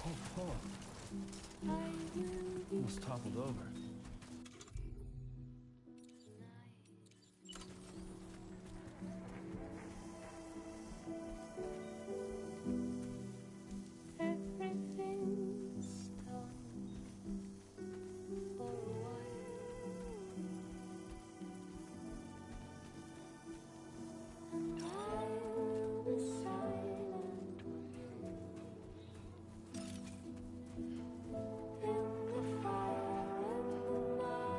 Oh, almost toppled over. Everything's done for a while, and I will be silent in the fire in the night.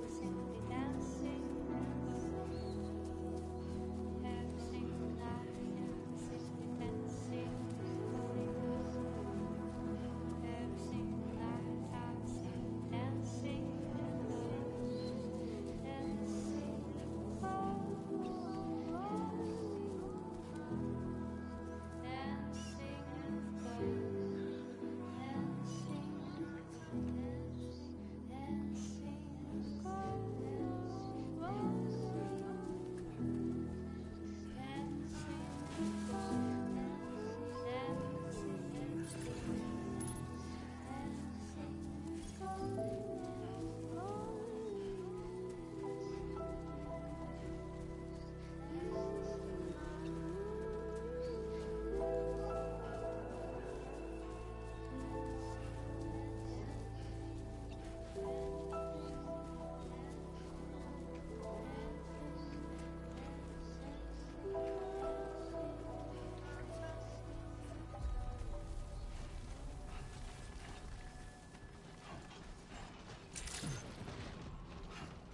We will be dancing like every single night. Every single dancing, every single night. Every single dancing, every single night. Every single dancing,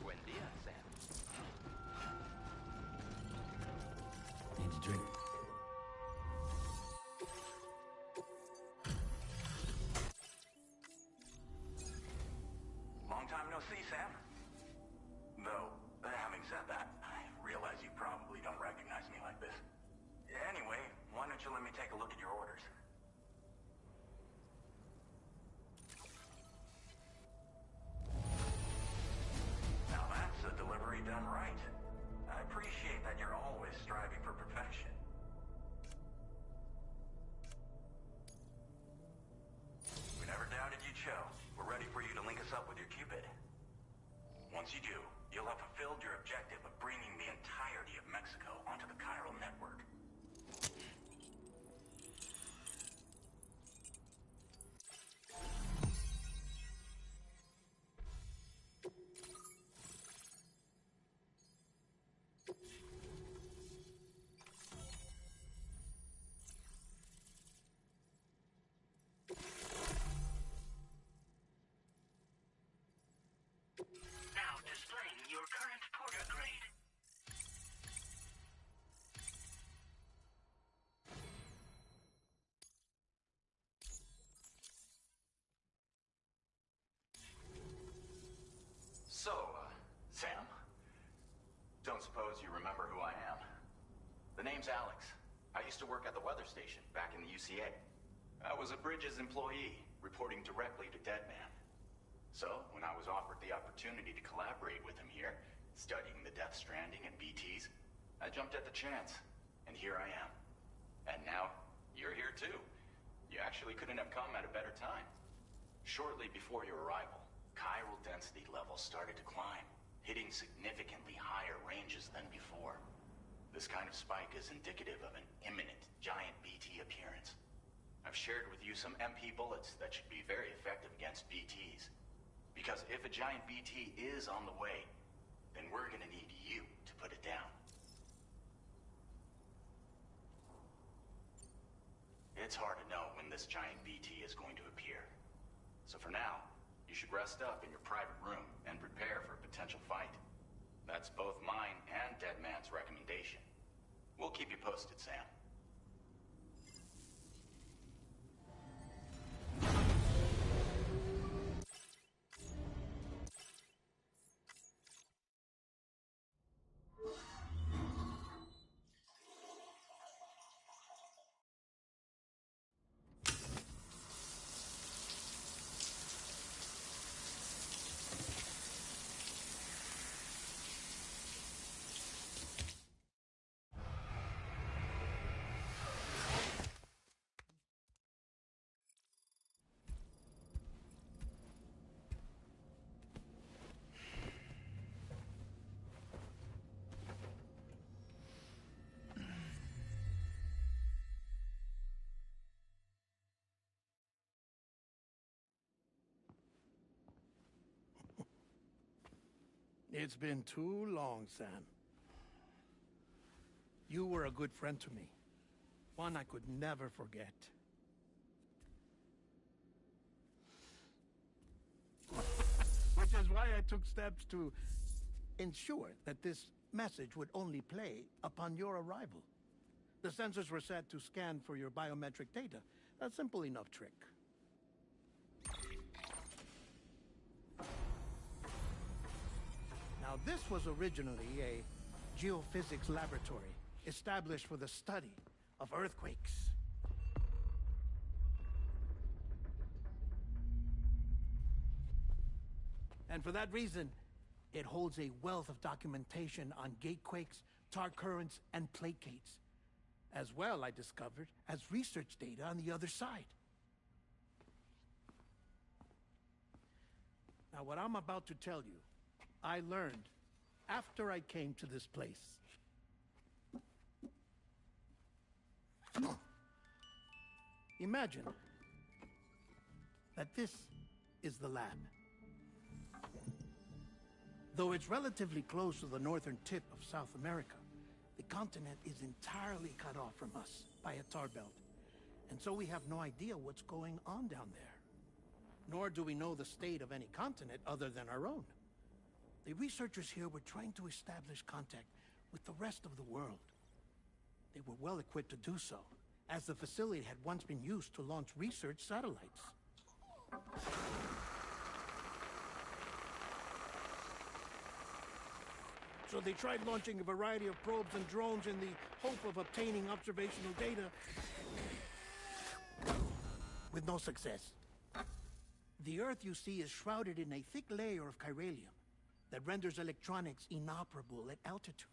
Buen dia, Sam. Need a drink. Long time no see, Sam. Though, having said that, I realize you probably don't recognize me like this. Anyway, why don't you let me take a look at your orders? Now that's a delivery done right. I appreciate that you're always striving for perfection. We never doubted you'd show. We're ready for you to link us up with your Cupid. Once you do, you'll have fulfilled your objective of bringing the entirety of Mexico onto the chiral network. Now displaying your current porter grade. So, Sam, don't suppose you remember who I am? The name's Alex. I used to work at the weather station back in the UCA. I was a Bridges employee, reporting directly to Deadman. So, when I was offered the opportunity to collaborate with him here, studying the Death Stranding and BTs, I jumped at the chance, and here I am. And now, you're here too. You actually couldn't have come at a better time. Shortly before your arrival, chiral density levels started to climb, hitting significantly higher ranges than before. This kind of spike is indicative of an imminent giant BT appearance. I've shared with you some MP bullets that should be very effective against BTs. Because if a giant BT is on the way, then we're gonna need you to put it down. It's hard to know when this giant BT is going to appear. So for now, you should rest up in your private room and prepare for a potential fight. That's both mine and Deadman's recommendation. We'll keep you posted, Sam. It's been too long, Sam. You were a good friend to me. One I could never forget. Which is why I took steps to ensure that this message would only play upon your arrival. The sensors were set to scan for your biometric data. A simple enough trick. Now, this was originally a geophysics laboratory established for the study of earthquakes. And for that reason, it holds a wealth of documentation on gatequakes, tar currents, and plate gates. As well, I discovered, as research data on the other side. Now, what I'm about to tell you, I learned after I came to this place. Imagine that this is the lab. Though it's relatively close to the northern tip of South America, the continent is entirely cut off from us by a tar belt. And so we have no idea what's going on down there. Nor do we know the state of any continent other than our own. The researchers here were trying to establish contact with the rest of the world. They were well equipped to do so, as the facility had once been used to launch research satellites. So they tried launching a variety of probes and drones in the hope of obtaining observational data, with no success. The Earth, you see, is shrouded in a thick layer of chiralium that renders electronics inoperable at altitude.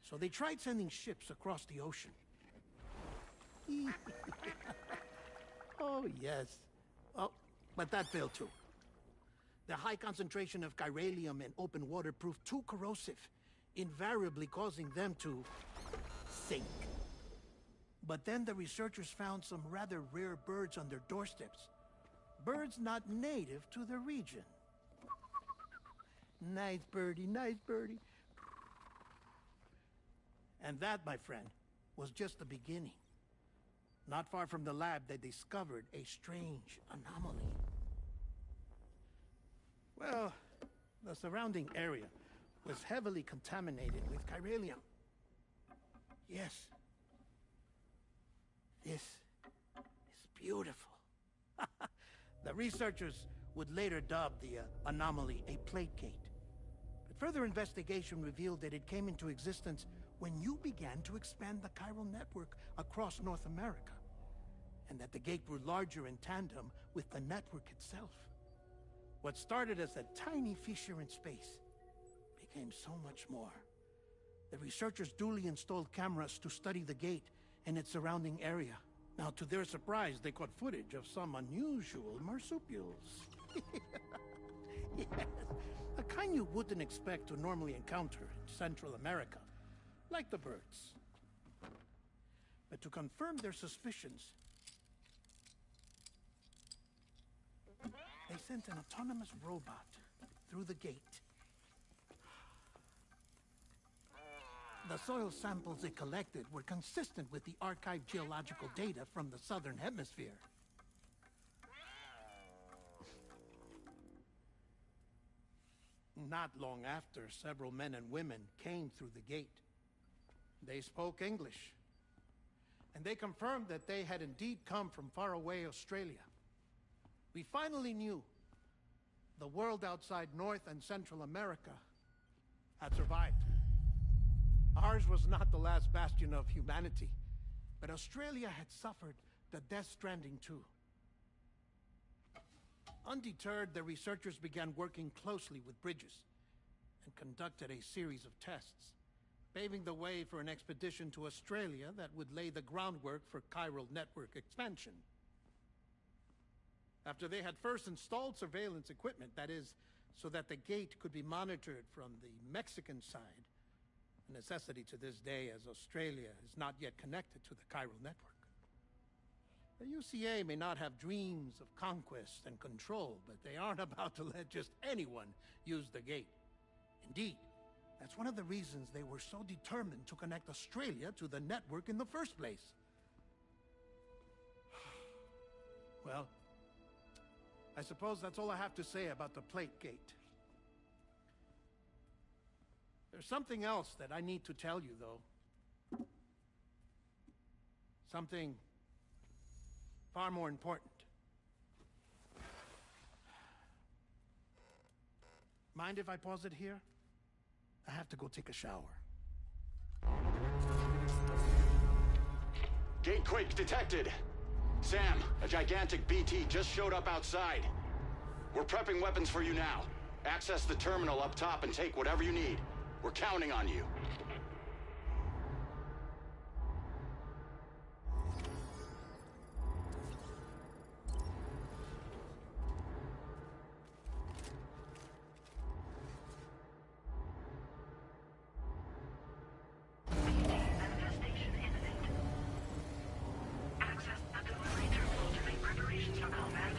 So they tried sending ships across the ocean. Oh, yes. Oh, but that failed too. The high concentration of chiralium in open water proved too corrosive, invariably causing them to sink. But then the researchers found some rather rare birds on their doorsteps. Birds not native to the region. Nice birdie, nice birdie. And that, my friend, was just the beginning. Not far from the lab, they discovered a strange anomaly. Well, the surrounding area was heavily contaminated with chiralium. Yes. This is beautiful. The researchers would later dub the anomaly a plate gate. But further investigation revealed that it came into existence when you began to expand the chiral network across North America, and that the gate grew larger in tandem with the network itself. What started as a tiny fissure in space became so much more. The researchers duly installed cameras to study the gate and its surrounding area. Now, to their surprise, they caught footage of some unusual marsupials. Yes, a kind you wouldn't expect to normally encounter in Central America, like the birds. But to confirm their suspicions, they sent an autonomous robot through the gate. The soil samples it collected were consistent with the archived geological data from the southern hemisphere. Not long after, several men and women came through the gate. They spoke English, and they confirmed that they had indeed come from faraway Australia. We finally knew the world outside North and Central America had survived. Ours was not the last bastion of humanity, but Australia had suffered the Death Stranding too. Undeterred, the researchers began working closely with Bridges and conducted a series of tests, paving the way for an expedition to Australia that would lay the groundwork for chiral network expansion. After they had first installed surveillance equipment, that is, so that the gate could be monitored from the Mexican side, a necessity to this day as Australia is not yet connected to the chiral network. The UCA may not have dreams of conquest and control, but they aren't about to let just anyone use the gate. Indeed, that's one of the reasons they were so determined to connect Australia to the network in the first place. Well, I suppose that's all I have to say about the Plate Gate. There's something else that I need to tell you, though. Something far more important. Mind if I pause it here? I have to go take a shower. Gate quake detected. Sam, a gigantic BT just showed up outside. We're prepping weapons for you now. Access the terminal up top and take whatever you need. We're counting on you. Manifestation imminent. Access the delivery terminal to make preparations for combat.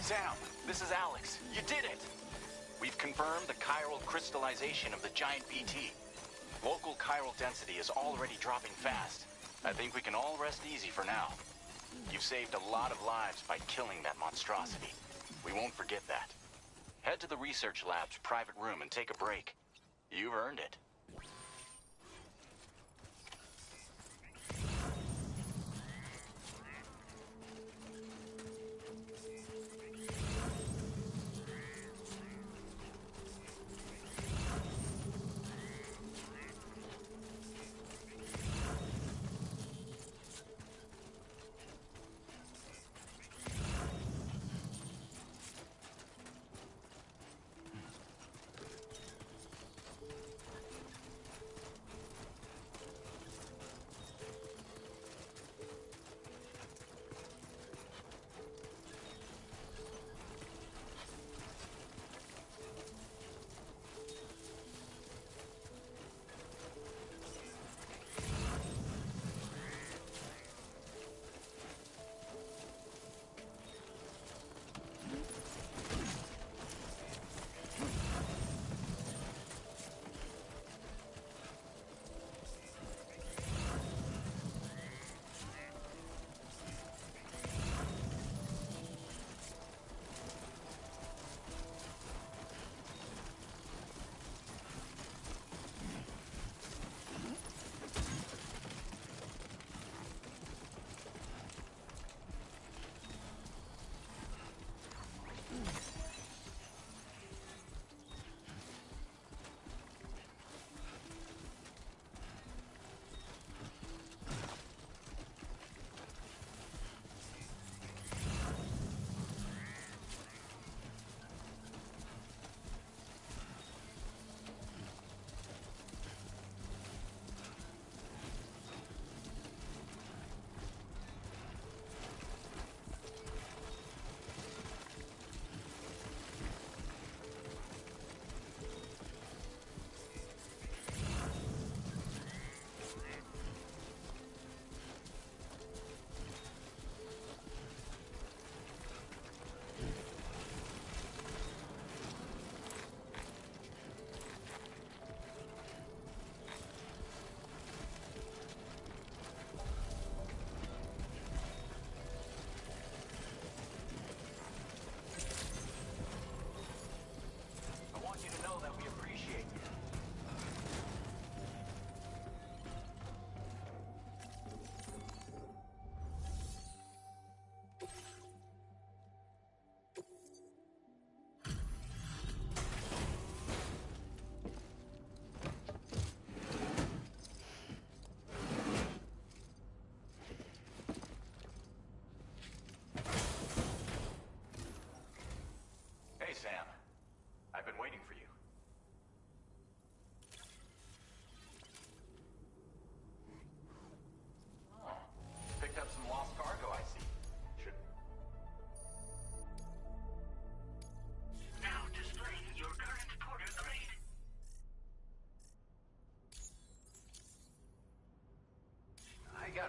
Sam, this is Alex. You did it! We've confirmed the chiral crystallization of the giant BT. Local chiral density is already dropping fast. I think we can all rest easy for now. You've saved a lot of lives by killing that monstrosity. We won't forget that. Head to the research lab's private room and take a break. You've earned it.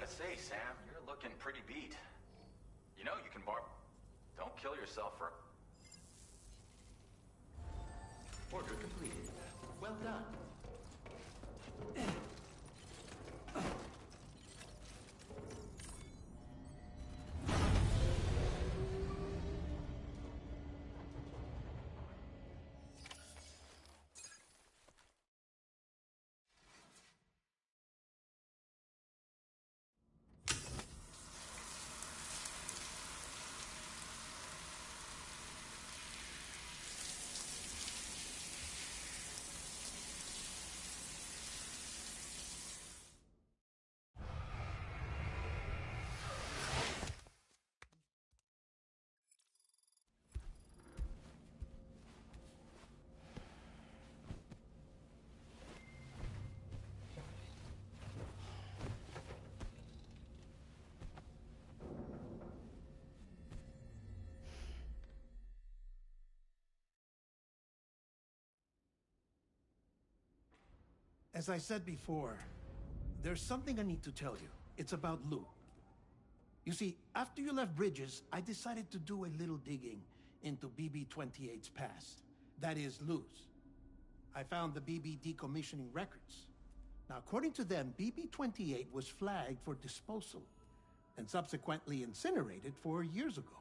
gotta say, Sam, you're looking pretty beat. You know you can Don't kill yourself for... Order completed. Well done. As I said before, there's something I need to tell you. It's about Lou. You see, after you left Bridges, I decided to do a little digging into BB-28's past. That is, Lou's. I found the BB decommissioning records. Now, according to them, BB-28 was flagged for disposal and subsequently incinerated 4 years ago,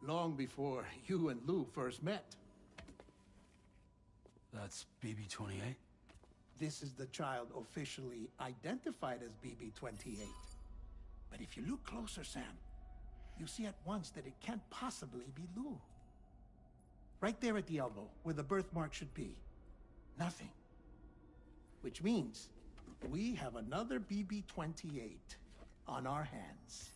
long before you and Lou first met. That's BB-28? This is the child officially identified as BB-28. But if you look closer, Sam, you see at once that it can't possibly be Lou. Right there at the elbow, where the birthmark should be. Nothing. Which means we have another BB-28 on our hands.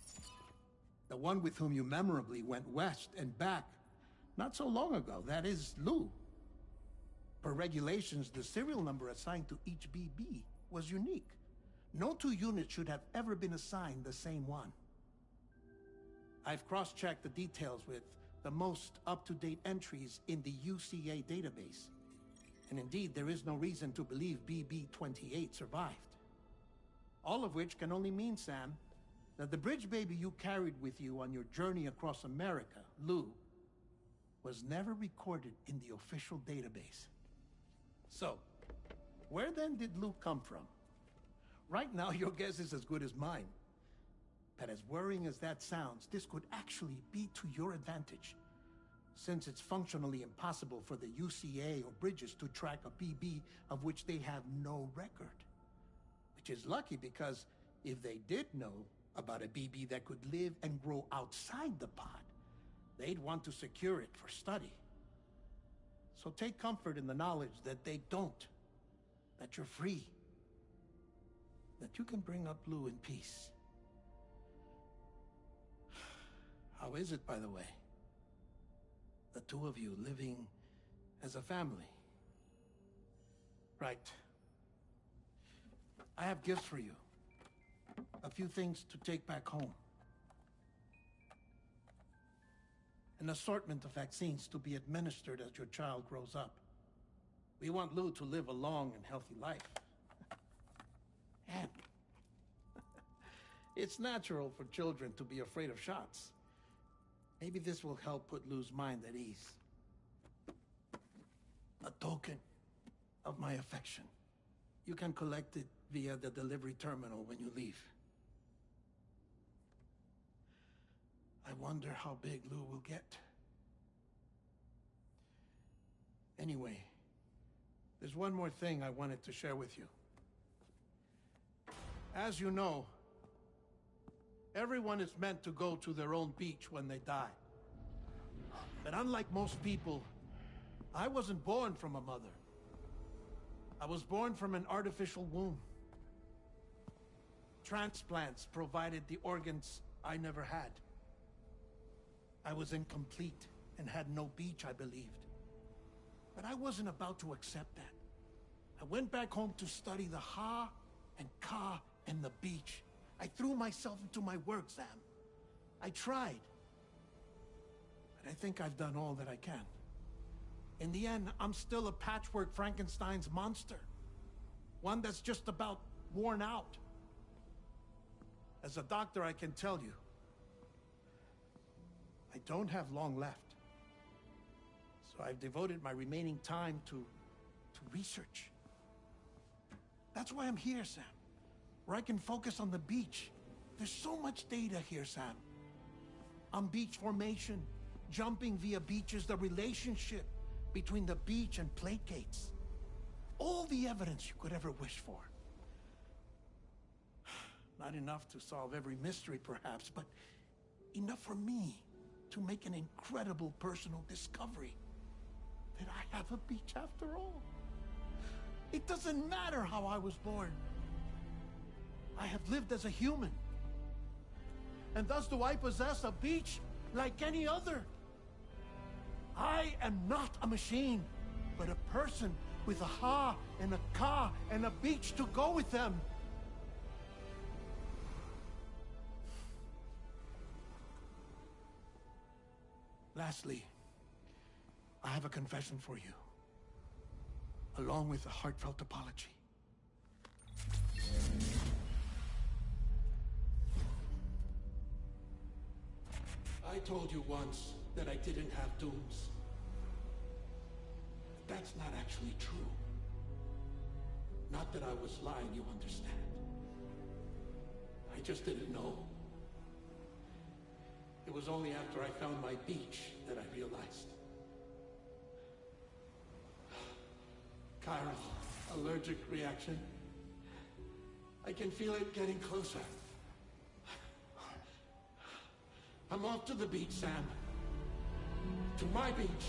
The one with whom you memorably went west and back not so long ago. That is Lou. Per regulations, the serial number assigned to each BB was unique. No two units should have ever been assigned the same one. I've cross-checked the details with the most up-to-date entries in the UCA database. And indeed, there is no reason to believe BB-28 survived. All of which can only mean, Sam, that the bridge baby you carried with you on your journey across America, Lou, was never recorded in the official database. So, where then did Lou come from? Right now, your guess is as good as mine. But as worrying as that sounds, this could actually be to your advantage, since it's functionally impossible for the UCA or Bridges to track a BB of which they have no record. Which is lucky, because if they did know about a BB that could live and grow outside the pod, they'd want to secure it for study. So take comfort in the knowledge that they don't, that you're free, that you can bring up Lou in peace. How is it, by the way? The two of you living as a family. Right. I have gifts for you. A few things to take back home. An assortment of vaccines to be administered as your child grows up. We want Lou to live a long and healthy life. And it's natural for children to be afraid of shots. Maybe this will help put Lou's mind at ease. A token of my affection. You can collect it via the delivery terminal when you leave. I wonder how big Lou will get. Anyway, there's one more thing I wanted to share with you. As you know, everyone is meant to go to their own beach when they die. But unlike most people, I wasn't born from a mother. I was born from an artificial womb. Transplants provided the organs I never had. I was incomplete and had no beach, I believed. But I wasn't about to accept that. I went back home to study the Ha and Ka and the beach. I threw myself into my work, Sam. I tried. But I think I've done all that I can. In the end, I'm still a patchwork Frankenstein's monster. One that's just about worn out. As a doctor, I can tell you, I don't have long left. So I've devoted my remaining time to research. That's why I'm here, Sam. Where I can focus on the beach. There's so much data here, Sam. On beach formation, jumping via beaches, the relationship between the beach and placates. All the evidence you could ever wish for. Not enough to solve every mystery, perhaps, but enough for me to make an incredible personal discovery. That I have a beach after all. It doesn't matter how I was born. I have lived as a human. And thus do I possess a beach like any other. I am not a machine, but a person with a ha and a ka and a beach to go with them. Lastly, I have a confession for you, along with a heartfelt apology. I told you once that I didn't have dooms. That's not actually true. Not that I was lying, you understand. I just didn't know. It was only after I found my beach that I realized. Chiral allergic reaction. I can feel it getting closer. I'm off to the beach, Sam. To my beach.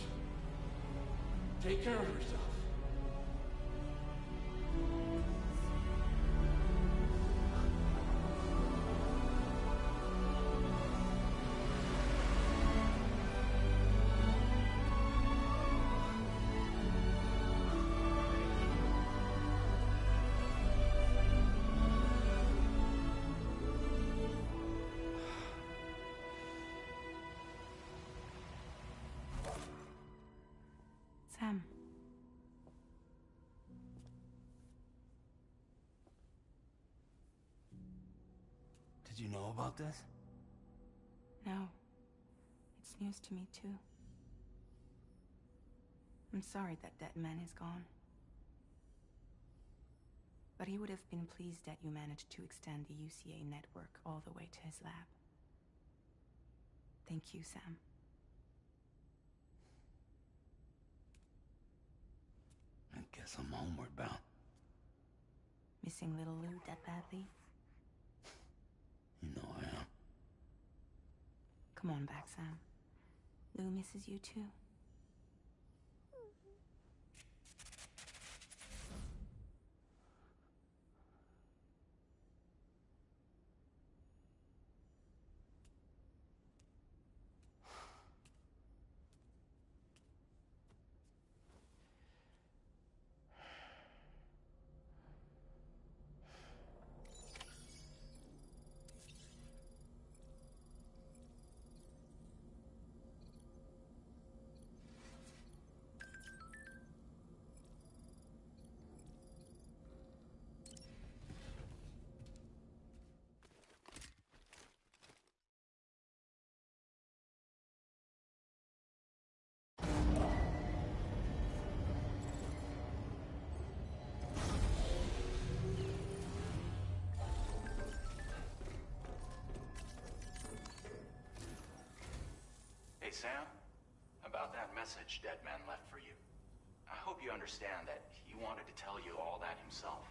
Take care of yourself. Sam. Did you know about this? No. It's news to me, too. I'm sorry that man is gone. But he would have been pleased that you managed to extend the UCA network all the way to his lab. Thank you, Sam. I guess I'm homeward bound. Missing little Lou that badly? You know I am. Come on back, Sam. Lou misses you too. Hey, Sam. About that message Deadman left for you. I hope you understand that he wanted to tell you all that himself.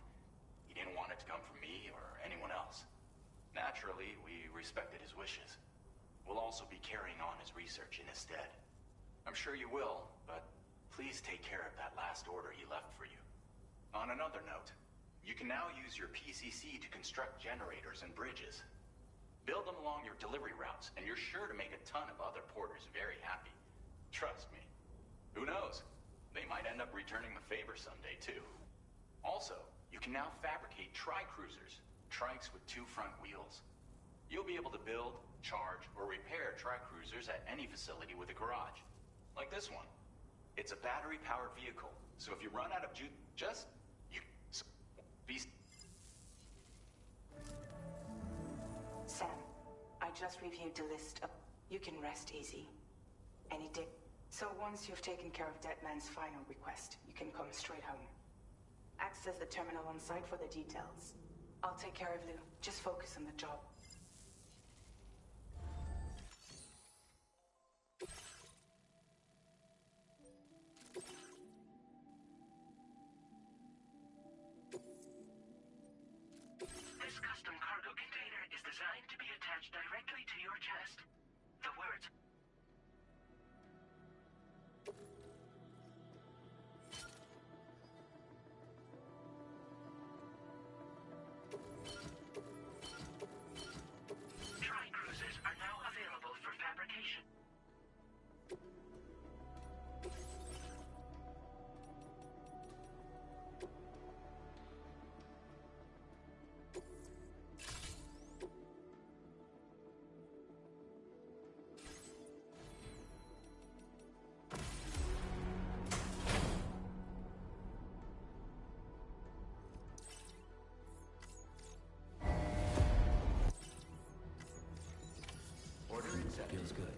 He didn't want it to come from me or anyone else. Naturally, we respected his wishes. We'll also be carrying on his research in his stead. I'm sure you will, but please take care of that last order he left for you. On another note, you can now use your PCC to construct generators and bridges. Build them along your delivery routes, and you're sure to make a ton of other porters very happy. Trust me. Who knows? They might end up returning the favor someday, too. Also, you can now fabricate tri-cruisers, trikes with 2 front wheels. You'll be able to build, charge, or repair tri-cruisers at any facility with a garage. Like this one. It's a battery-powered vehicle, so if you run out of juice, be... just reviewed the list of... You can rest easy. Any day. So once you've taken care of Deadman's final request, you can come straight home. Access the terminal on site for the details. I'll take care of Lou. Just focus on the job. This custom cargo container is designed to be attached directly to your chest. The words... Tri-cruisers are now available for fabrication. Order accepted. Feels good.